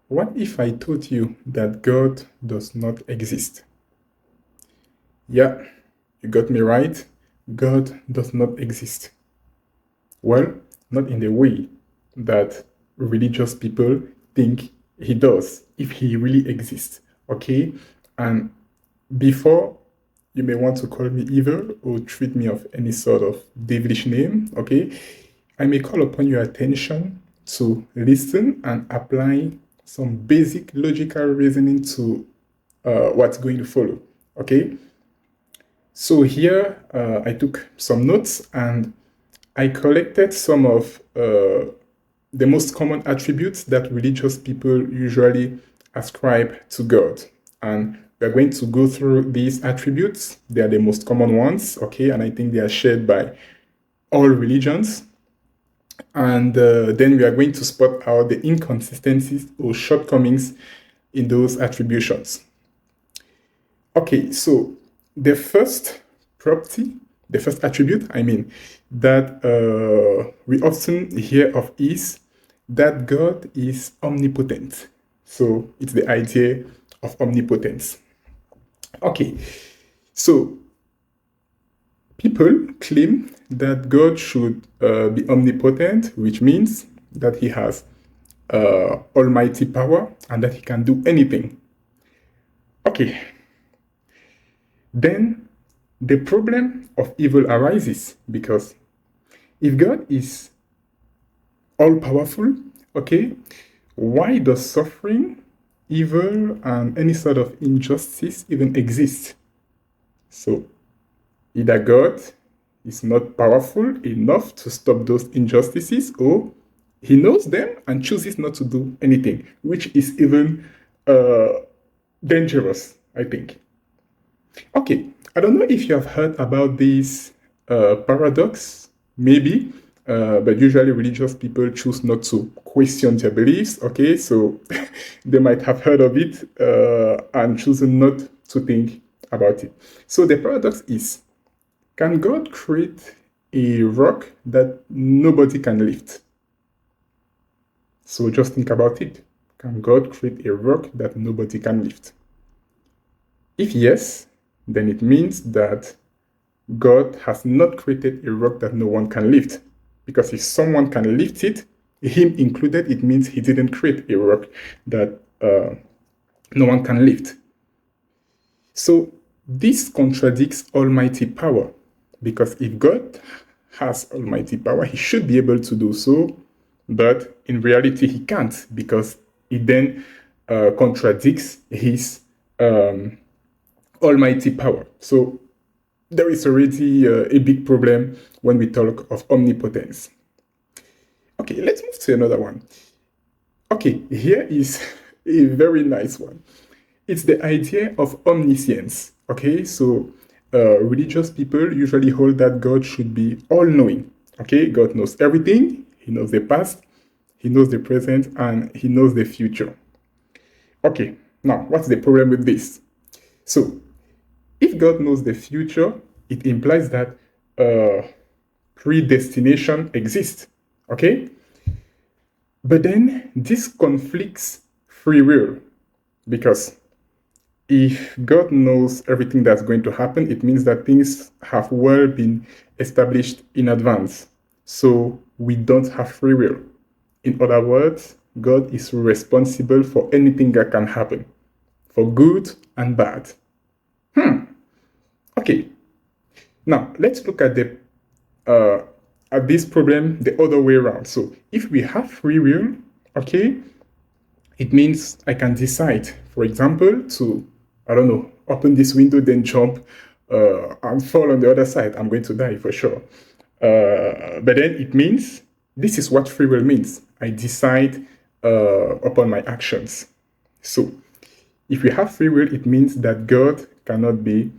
What if I told you that God does not exist? Yeah, you got me right. God does not exist. Well, not in the way that religious people think he does, if he really exists. Okay? And before you may want to call me evil or treat me of any sort of devilish name, okay? I may call upon your attention to listen and apply some basic logical reasoning to what's going to follow, okay? So here I took some notes and I collected some of the most common attributes that religious people usually ascribe to God. And we're going to go through these attributes. They are the most common ones, okay? And I think they are shared by all religions. And then we are going to spot out the inconsistencies or shortcomings in those attributions. Okay, so the first property, the first attribute, that we often hear of is that God is omnipotent. So it's the idea of omnipotence. Okay, so people claim that God should be omnipotent, which means that he has almighty power and that he can do anything. Okay, then the problem of evil arises because if God is all powerful, okay, why does suffering, evil, and any sort of injustice even exist? So either God is not powerful enough to stop those injustices, or he knows them and chooses not to do anything, which is even dangerous, I think. Okay, I don't know if you have heard about this paradox, maybe, but usually religious people choose not to question their beliefs, okay? So they might have heard of it and chosen not to think about it. So the paradox is, can God create a rock that nobody can lift? So just think about it. Can God create a rock that nobody can lift? If yes, then it means that God has not created a rock that no one can lift. Because if someone can lift it, him included, it means he didn't create a rock that no one can lift. So this contradicts almighty power. Because if God has almighty power, he should be able to do so. But in reality, he can't, because it then contradicts his almighty power. So there is already a big problem when we talk of omnipotence. Okay, let's move to another one. Okay, here is a very nice one. It's the idea of omniscience. Okay, so religious people usually hold that God should be all-knowing. Okay, God knows everything. He knows the past, he knows the present, and he knows the future. Okay, now what's the problem with this? So if God knows the future, it implies that predestination exists, okay? But then this conflicts free will, because if God knows everything that's going to happen, it means that things have well been established in advance. So we don't have free will. In other words, God is responsible for anything that can happen, for good and bad. Okay, now let's look at this problem the other way around. So if we have free will, okay, it means I can decide, for example, to, I don't know, open this window, then jump and fall on the other side. I'm going to die for sure. But then it means, this is what free will means. I decide upon my actions. So if we have free will, it means that God cannot be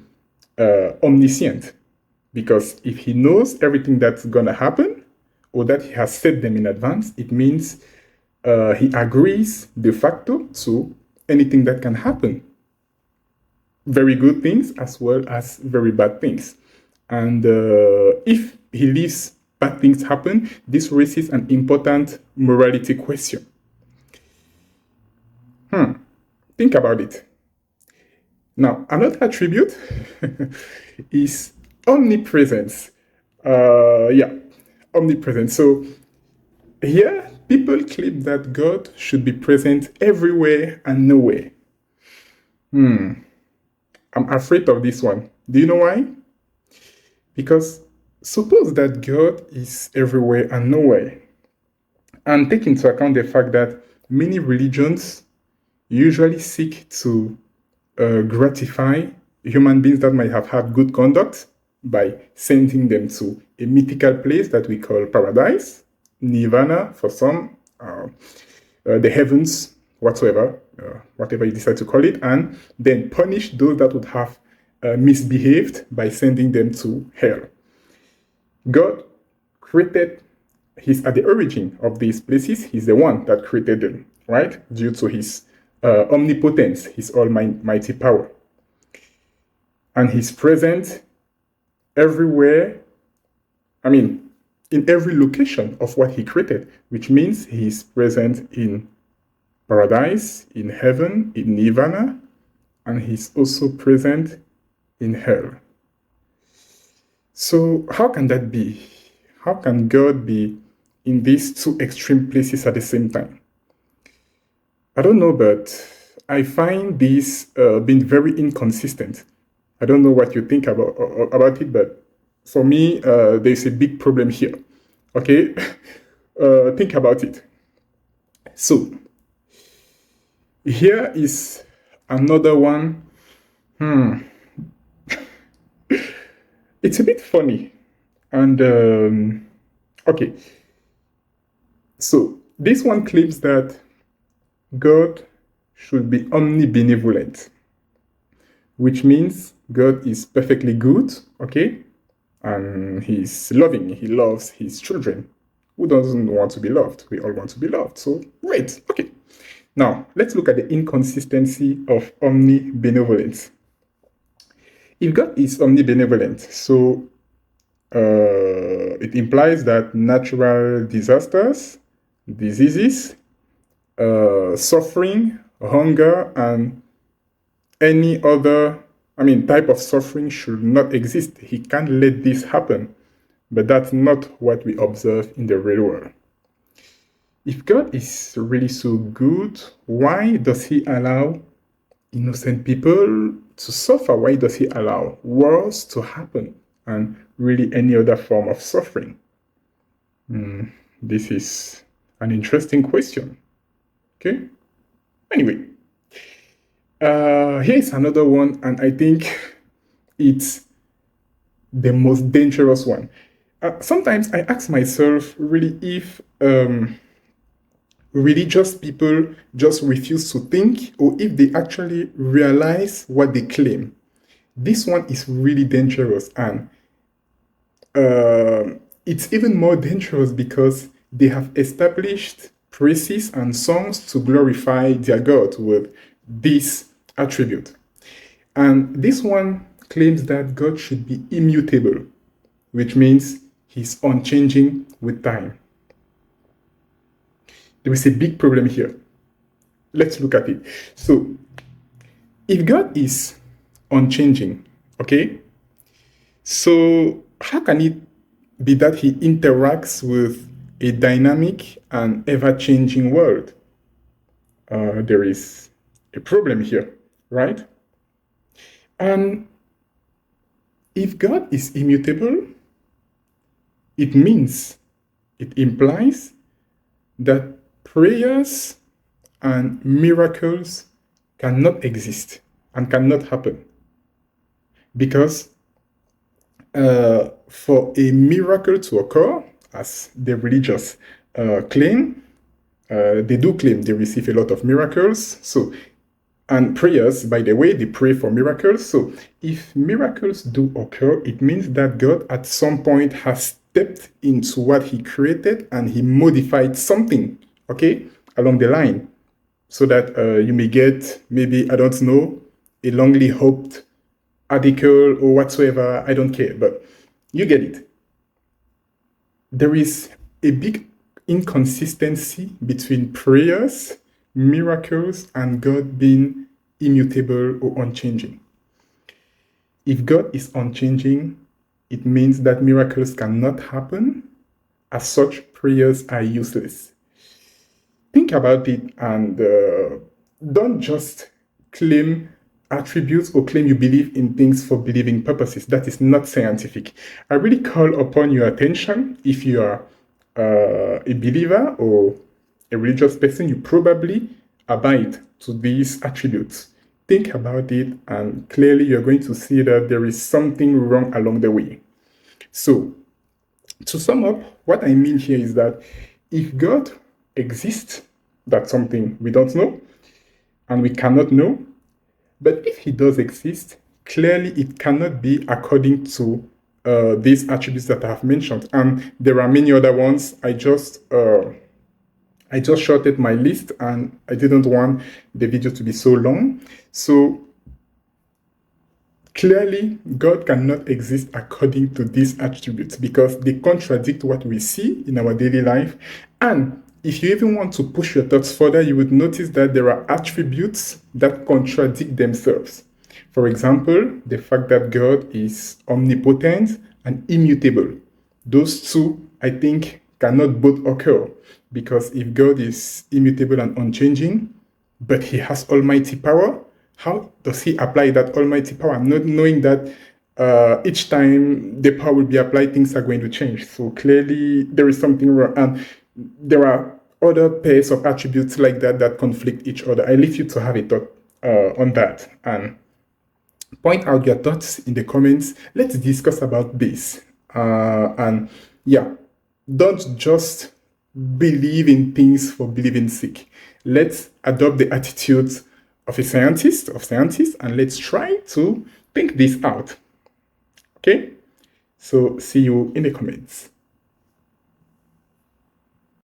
omniscient. Because if he knows everything that's going to happen, or that he has set them in advance, it means he agrees de facto to anything that can happen. Very good things as well as very bad things. And if he leaves bad things happen, this raises an important morality question. Think about it. Now, another attribute is omnipresence. Yeah, omnipresence. So here, people claim that God should be present everywhere and nowhere. I'm afraid of this one. Do you know why? Because suppose that God is everywhere and nowhere, and take into account the fact that many religions usually seek to gratify human beings that might have had good conduct by sending them to a mythical place that we call paradise, nirvana for some, the heavens, whatsoever, whatever you decide to call it, and then punish those that would have misbehaved by sending them to hell. God created, he's at the origin of these places, he's the one that created them, right? Due to his omnipotence, his almighty power. And he's present everywhere, in every location of what he created, which means he's present in paradise, in heaven, in nirvana, and he's also present in hell. So how can that be? How can God be in these two extreme places at the same time? I don't know, but I find this being very inconsistent. I don't know what you think about it, but for me, there's a big problem here. Okay? Think about it. So, here is another one. It's a bit funny. And, okay. So, this one claims that God should be omnibenevolent, which means God is perfectly good, okay? And he's loving, he loves his children. Who doesn't want to be loved? We all want to be loved, so great, okay. Now, let's look at the inconsistency of omnibenevolence. If God is omnibenevolent, so it implies that natural disasters, diseases, suffering, hunger, and any other, type of suffering should not exist. He can't let this happen. But that's not what we observe in the real world. If God is really so good, why does he allow innocent people to suffer? Why does he allow wars to happen and really any other form of suffering? This is an interesting question. Okay? Anyway, here's another one, and I think it's the most dangerous one. Sometimes I ask myself, really, if religious people just refuse to think, or if they actually realize what they claim. This one is really dangerous, and it's even more dangerous because they have established praises and songs to glorify their God with this attribute. And this one claims that God should be immutable, which means he's unchanging with time. There is a big problem here. Let's look at it. So, if God is unchanging, okay, so how can it be that he interacts with a dynamic and ever-changing world? There is a problem here, right? And if God is immutable, it implies that prayers and miracles cannot exist and cannot happen. Because for a miracle to occur, as the religious claim, they do claim they receive a lot of miracles. So, and prayers, by the way, they pray for miracles. So if miracles do occur, it means that God at some point has stepped into what he created and he modified something, okay, along the line, so that you may get, maybe, I don't know, a longly hoped article or whatsoever, I don't care, but you get it. There is a big inconsistency between prayers, miracles and God being immutable or unchanging. If God is unchanging, it means that miracles cannot happen. As such, prayers are useless. Think about it and don't just claim attributes or claim you believe in things for believing purposes. That is not scientific. I really call upon your attention. If you are a believer or a religious person, you probably abide to these attributes. Think about it, and clearly you're going to see that there is something wrong along the way. So, to sum up, what I mean here is that if God exists, that's something we don't know and we cannot know. But if he does exist, clearly it cannot be according to these attributes that I have mentioned. And there are many other ones. I just shorted my list and I didn't want the video to be so long. So clearly, God cannot exist according to these attributes because they contradict what we see in our daily life. And if you even want to push your thoughts further, you would notice that there are attributes that contradict themselves. For example, the fact that God is omnipotent and immutable. Those two, I think, cannot both occur because if God is immutable and unchanging, but he has almighty power, how does he apply that almighty power? Not knowing that each time the power will be applied, things are going to change. So clearly there is something wrong. And there are other pairs of attributes like that that conflict each other. I leave you to have a thought on that and point out your thoughts in the comments. Let's discuss about this. And yeah, don't just believe in things for believing sake. Let's adopt the attitudes of scientists, and let's try to think this out. Okay? So see you in the comments.